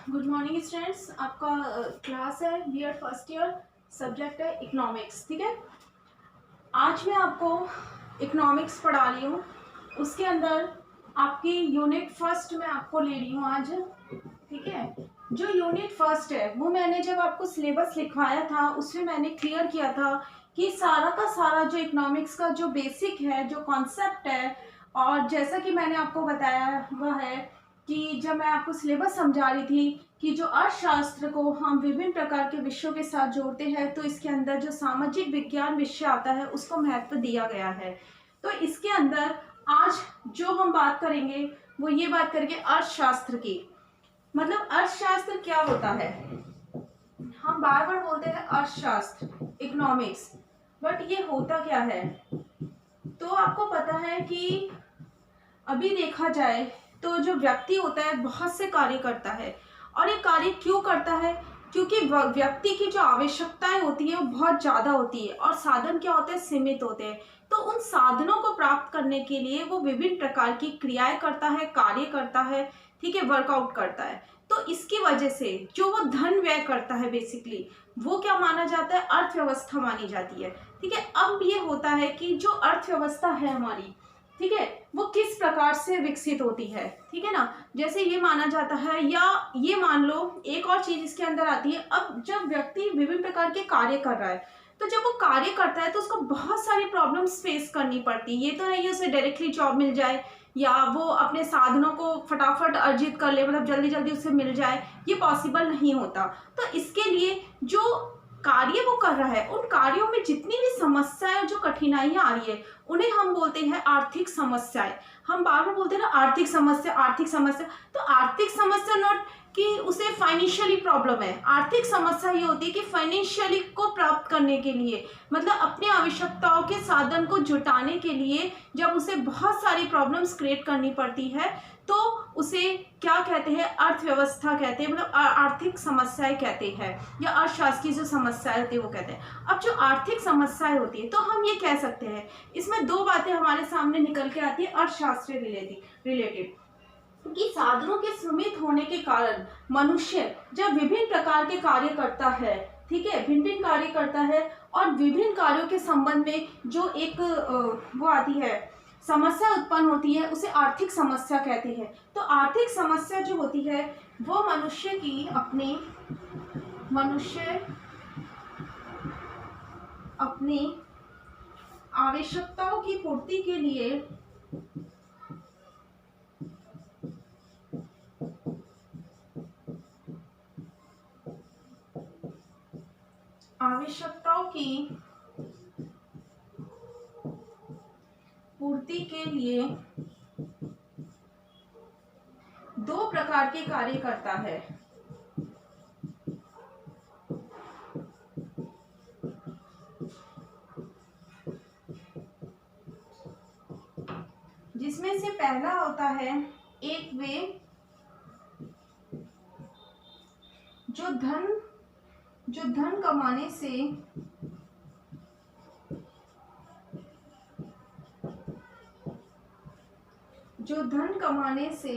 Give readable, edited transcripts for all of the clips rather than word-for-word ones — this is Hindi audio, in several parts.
Good morning students. आपका क्लास है बीएड फर्स्ट ईयर, सब्जेक्ट है इकोनॉमिक्स। ठीक है, आज मैं आपको इकोनॉमिक्स पढ़ा रही हूँ। उसके अंदर आपकी यूनिट फर्स्ट मैं आपको ले रही हूँ आज। ठीक है, जो यूनिट फर्स्ट है वो मैंने जब आपको सिलेबस लिखवाया था उसमें मैंने क्लियर किया था कि सारा का सारा जो इकोनॉमिक्स का जो बेसिक है, जो कॉन्सेप्ट है, और जैसा कि मैंने आपको बताया वह है कि जब मैं आपको सिलेबस समझा रही थी कि जो अर्थशास्त्र को हम विभिन्न प्रकार के विषयों के साथ जोड़ते हैं, तो इसके अंदर जो सामाजिक विज्ञान विषय आता है उसको महत्व दिया गया है। तो इसके अंदर आज जो हम बात करेंगे वो ये बात करेंगे अर्थशास्त्र की। मतलब अर्थशास्त्र क्या होता है। हम बार बार बोलते हैं अर्थशास्त्र, इकोनॉमिक्स, बट ये होता क्या है। तो आपको पता है कि अभी देखा जाए तो जो व्यक्ति होता है बहुत से कार्य करता है, और ये कार्य क्यों करता है, क्योंकि व्यक्ति की जो आवश्यकताएं होती है वो बहुत ज़्यादा होती है और साधन क्या होते हैं, सीमित होते हैं। तो उन साधनों को प्राप्त करने के लिए वो विभिन्न प्रकार की क्रियाएं करता है, कार्य करता है, ठीक है, वर्कआउट करता है। तो इसकी वजह से जो वो धन व्यय करता है बेसिकली वो क्या माना जाता है, अर्थव्यवस्था मानी जाती है। ठीक है, अब ये होता है कि जो अर्थव्यवस्था है हमारी, ठीक है, वो किस प्रकार से विकसित होती है। ठीक है ना, जैसे ये माना जाता है, या ये मान लो एक और चीज इसके अंदर आती है। अब जब व्यक्ति विभिन्न प्रकार के कार्य कर रहा है, तो जब वो कार्य करता है तो उसको बहुत सारी प्रॉब्लम्स फेस करनी पड़ती है। ये तो नहीं उसे डायरेक्टली जॉब मिल जाए या वो अपने साधनों को फटाफट अर्जित कर ले, मतलब जल्दी जल्दी उसे मिल जाए, ये पॉसिबल नहीं होता। तो इसके लिए जो कार्य वो कर रहा है, उन कार्यों में जितनी भी समस्याएं, जो कठिनाइयां आ रही है, उन्हें हम बोलते हैं आर्थिक समस्याएं। हम बार बार बोलते हैं ना आर्थिक समस्या, आर्थिक समस्या। तो आर्थिक समस्या नॉट कि उसे फाइनेंशियली प्रॉब्लम है। आर्थिक समस्या ये होती है कि फाइनेंशियली को प्राप्त करने के लिए, मतलब अपनी आवश्यकताओं के साधन को जुटाने के लिए जब उसे बहुत सारी प्रॉब्लम्स क्रिएट करनी पड़ती है, तो उसे क्या कहते हैं, अर्थव्यवस्था कहते हैं, मतलब आर्थिक समस्याएं कहते हैं, या अर्थशास्त्रीय जो समस्याएं होती है वो कहते हैं। अब जो आर्थिक समस्याएं होती है, तो हम ये कह सकते हैं, इसमें दो बातें हमारे सामने निकल के आती है अर्थशास्त्र रिलेटेड, कि साधनों के सीमित होने के कारण मनुष्य जब विभिन्न प्रकार के कार्य करता है, ठीक है, भिन्न भिन्न कार्य करता है, और विभिन्न कार्यों के संबंध में जो एक वो आती है, समस्या उत्पन्न होती है, उसे आर्थिक समस्या कहते हैं। तो आर्थिक समस्या जो होती है वो मनुष्य अपनी आवश्यकताओं की पूर्ति के लिए आवश्यकताओं की पूर्ति के लिए दो प्रकार के कार्य करता है। जिसमें से पहला होता है एक वे जो धन कमाने से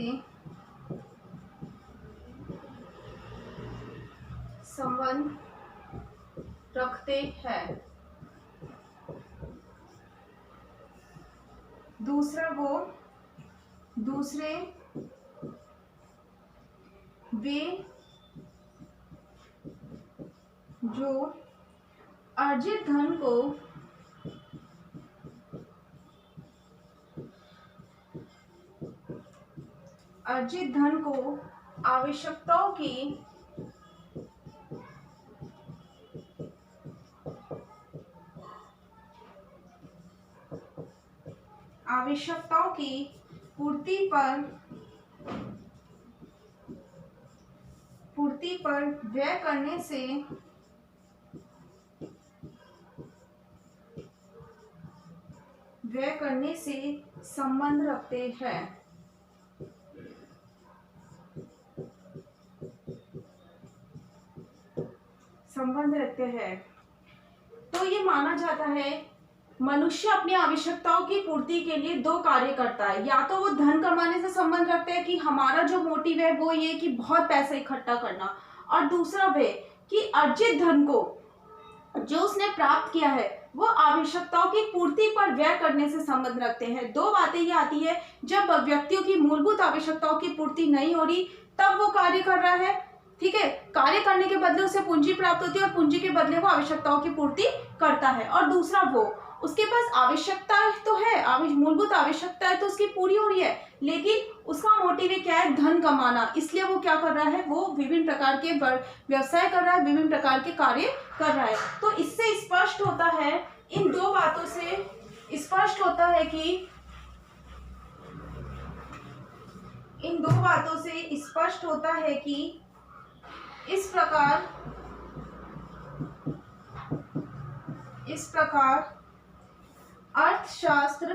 संबंध रखते हैं। दूसरे वे जो अर्जित धन को आवश्यकताओं की पूर्ति पर व्यय करने से संबंध रखते हैं। तो ये माना जाता है मनुष्य अपनी आवश्यकताओं की पूर्ति के लिए दो कार्य करता है। या तो वो धन कमाने से संबंध रखते हैं कि हमारा जो मोटिव है वो ये कि बहुत पैसा इकट्ठा करना, और दूसरा वे कि अर्जित धन को जो उसने प्राप्त किया है वो आवश्यकताओं की पूर्ति पर व्यय करने से संबंध रखते हैं। दो बातें ये आती है, जब व्यक्तियों की मूलभूत आवश्यकताओं की पूर्ति नहीं हो रही तब वो कार्य कर रहा है, ठीक है। कार्य करने के बदले उसे पूंजी प्राप्त होती है और पूंजी के बदले वो आवश्यकताओं की पूर्ति करता है। और दूसरा वो, उसके पास आवश्यकता तो है, मूलभूत आवश्यकता है तो उसकी पूरी हो रही है, लेकिन उसका मोटिव क्या है, धन कमाना, इसलिए वो क्या कर रहा है, वो विभिन्न प्रकार के व्यवसाय कर रहा है, विभिन्न प्रकार के कार्य कर रहा है। तो इससे स्पष्ट होता है, इन दो बातों से स्पष्ट होता है कि इन दो बातों से स्पष्ट होता है कि इस प्रकार अर्थशास्त्र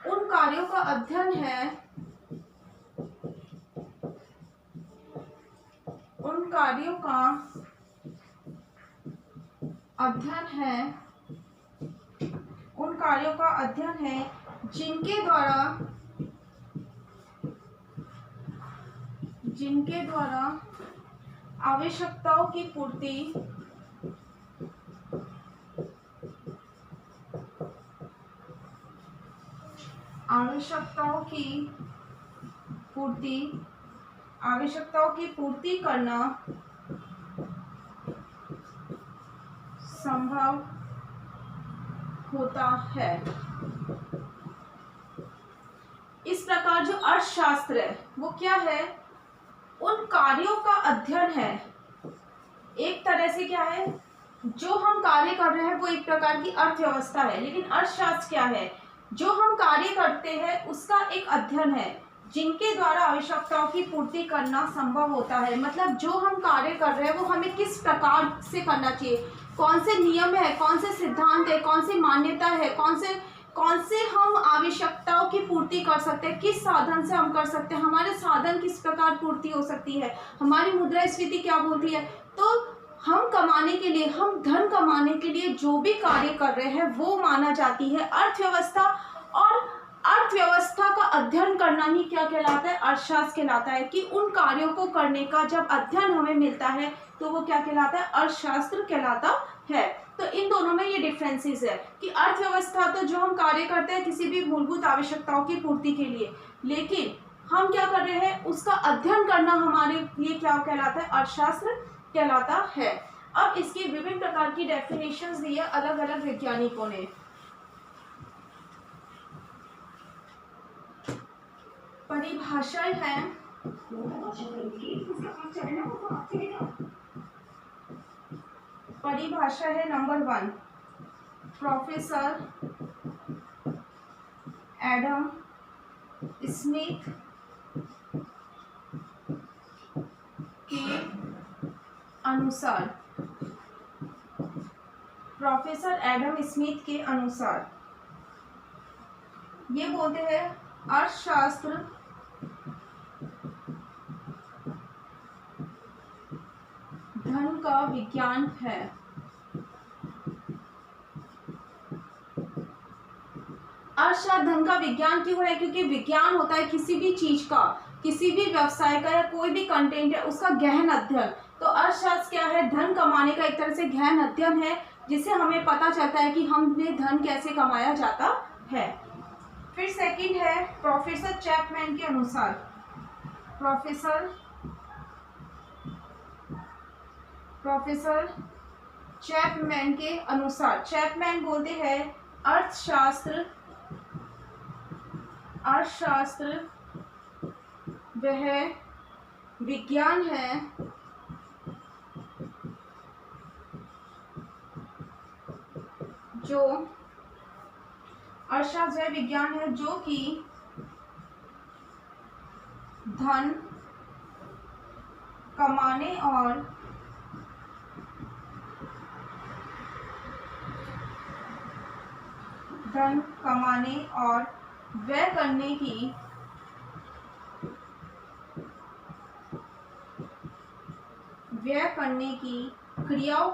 उन कार्यों का अध्ययन है, जिनके द्वारा आवश्यकताओं की पूर्ति करना संभव होता है। इस प्रकार जो अर्थशास्त्र है वो क्या है, उन कार्यों का अध्ययन है। एक तरह से क्या है, जो हम कार्य कर रहे हैं वो एक प्रकार की अर्थव्यवस्था है, लेकिन अर्थशास्त्र क्या है, जो हम कार्य करते हैं उसका एक अध्ययन है, जिनके द्वारा आवश्यकताओं की पूर्ति करना संभव होता है। मतलब जो हम कार्य कर रहे हैं वो हमें किस प्रकार से करना चाहिए, कौन से नियम है, कौन से सिद्धांत है, कौन सी मान्यता है, कौन से हम आवश्यकताओं की पूर्ति कर सकते हैं, किस साधन से हम कर सकते हैं, हमारे साधन किस प्रकार पूर्ति हो सकती है, हमारी मुद्रास्फीति क्या बोलती है। तो हम धन कमाने के लिए जो भी कार्य कर रहे हैं वो माना जाती है अर्थव्यवस्था, और अर्थव्यवस्था का अध्ययन करना ही क्या कहलाता है, अर्थशास्त्र कहलाता है। कि उन कार्यों को करने का जब अध्ययन हमें मिलता है तो वो क्या कहलाता है, अर्थशास्त्र कहलाता है। तो इन दोनों में ये डिफरेंसेस है कि अर्थव्यवस्था तो जो हम कार्य करते हैं किसी भी मूलभूत आवश्यकताओं की पूर्ति के लिए, लेकिन हम क्या कर रहे हैं, उसका अध्ययन करना हमारे लिए क्या कहलाता है, अर्थशास्त्र कहलाता है। अब इसकी विभिन्न प्रकार की डेफिनेशंस दी है अलग अलग वैज्ञानिकों ने। परिभाषाएं हैं, परिभाषा है नंबर 1, प्रोफेसर एडम स्मिथ के अनुसार, प्रोफेसर एडम स्मिथ के अनुसार ये बोलते हैं अर्थशास्त्र धन का विज्ञान है। अर्थशास्त्र धन का विज्ञान क्यों है, क्योंकि विज्ञान होता है किसी भी चीज का, किसी भी व्यवसाय का या कोई भी कंटेंट है उसका गहन अध्ययन। तो अर्थशास्त्र क्या है, धन कमाने का एक तरह से गहन अध्ययन है, जिससे हमें पता चलता है कि हमने धन कैसे कमाया जाता है। फिर सेकंड है प्रोफेसर चैपमैन के अनुसार, प्रोफेसर चैपमैन के अनुसार, चैपमैन बोलते हैं अर्थशास्त्र वह विज्ञान है जो अर्थशास्त्र वह विज्ञान है जो कि धन कमाने और व्यय करने की क्रियाओं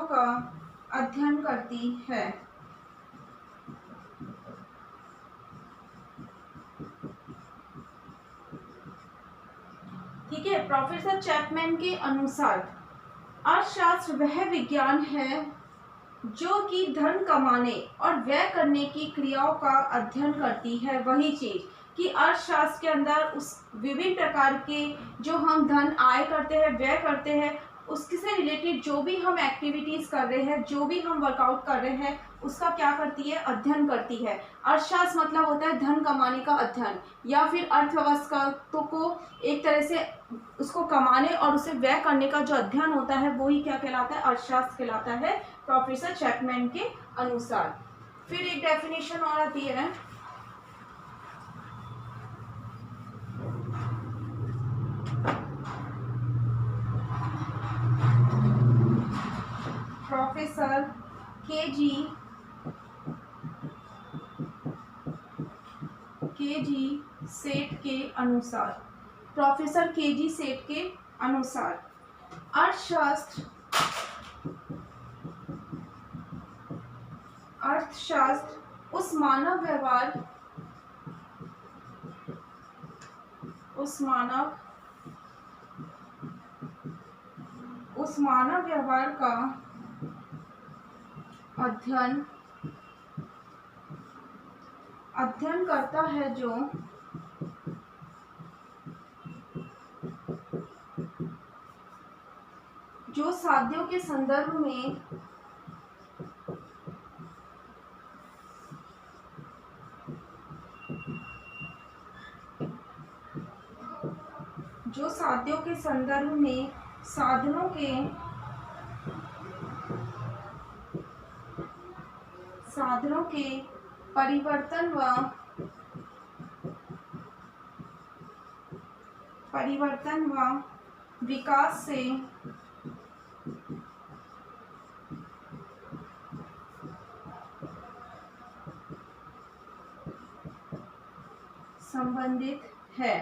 का अध्ययन करती है। ठीक है। प्रोफेसर चैपमैन के अनुसार अर्थशास्त्र वह विज्ञान है जो कि धन कमाने और व्यय करने की क्रियाओं का अध्ययन करती है। वही चीज कि अर्थशास्त्र के अंदर उस विभिन्न प्रकार के जो हम धन आय करते हैं, व्यय करते हैं, उससे रिलेटेड जो भी हम एक्टिविटीज कर रहे हैं, जो भी हम वर्कआउट कर रहे हैं, उसका क्या करती है, अध्ययन करती है। अर्थशास्त्र मतलब होता है धन कमाने का अध्ययन, या फिर अर्थव्यवस्था तो को एक तरह से उसको कमाने और उसे व्यय करने का जो अध्ययन होता है वो ही क्या कहलाता है, अर्थशास्त्र कहलाता है प्रोफेसर चैपमैन के अनुसार। फिर एक डेफिनेशन और आती है, प्रोफेसर के.जी. सेठ के अनुसार, प्रोफेसर के.जी. सेठ के अनुसार अर्थशास्त्र उस मानव व्यवहार का अध्ययन करता है जो साध्यों के संदर्भ में साधनों के परिवर्तन व विकास से संबंधित है।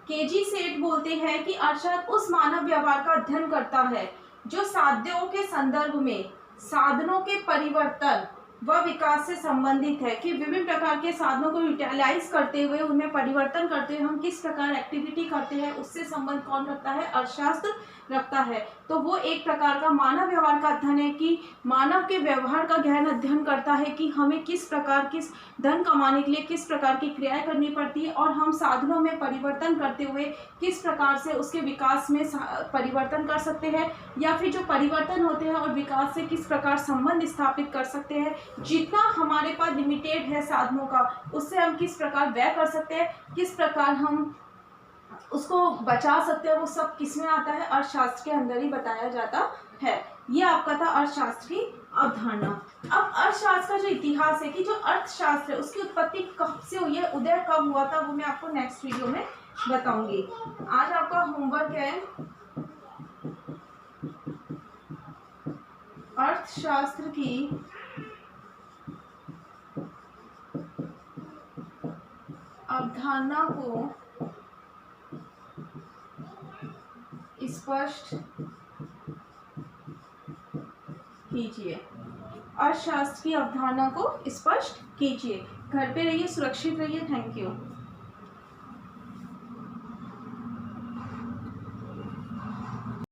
के.जी. सेठ बोलते हैं कि अर्थशास्त्र उस मानव व्यवहार का अध्ययन करता है जो साध्यों के संदर्भ में साधनों के परिवर्तन व विकास से संबंधित है, कि विभिन्न प्रकार के साधनों को यूटिलाइज करते हुए उनमें परिवर्तन करते हुए हम किस प्रकार एक्टिविटी करते हैं, उससे संबंध कौन रखता है, अर्थशास्त्र रखता है। तो वो एक प्रकार का मानव व्यवहार का अध्ययन है कि मानव के व्यवहार का गहन अध्ययन करता है कि हमें किस धन कमाने के लिए किस प्रकार की क्रियाएं करनी पड़ती है और हम साधनों में परिवर्तन करते हुए किस प्रकार से उसके विकास में परिवर्तन कर सकते हैं, या फिर जो परिवर्तन होते हैं और विकास से किस प्रकार संबंध स्थापित कर सकते हैं। जितना हमारे पास लिमिटेड है साधनों का, उससे हम किस प्रकार व्यय कर सकते हैं, किस प्रकार हम उसको बचा सकते हैं, वो सब किसमें आता है, अर्थशास्त्र के अंदर ही बताया जाता है। ये आपका था अर्थशास्त्र की अवधारणा। अब अर्थशास्त्र का जो इतिहास है कि जो अर्थशास्त्र है उसकी उत्पत्ति कब से हुई है, उदय कब हुआ था, वो मैं आपको नेक्स्ट वीडियो में बताऊंगी। आज आपका होमवर्क है अर्थशास्त्र की अवधारणा को स्पष्ट कीजिए। अर्थशास्त्र की अवधारणा को स्पष्ट कीजिए। घर पे रहिए, सुरक्षित रहिए। Thank you.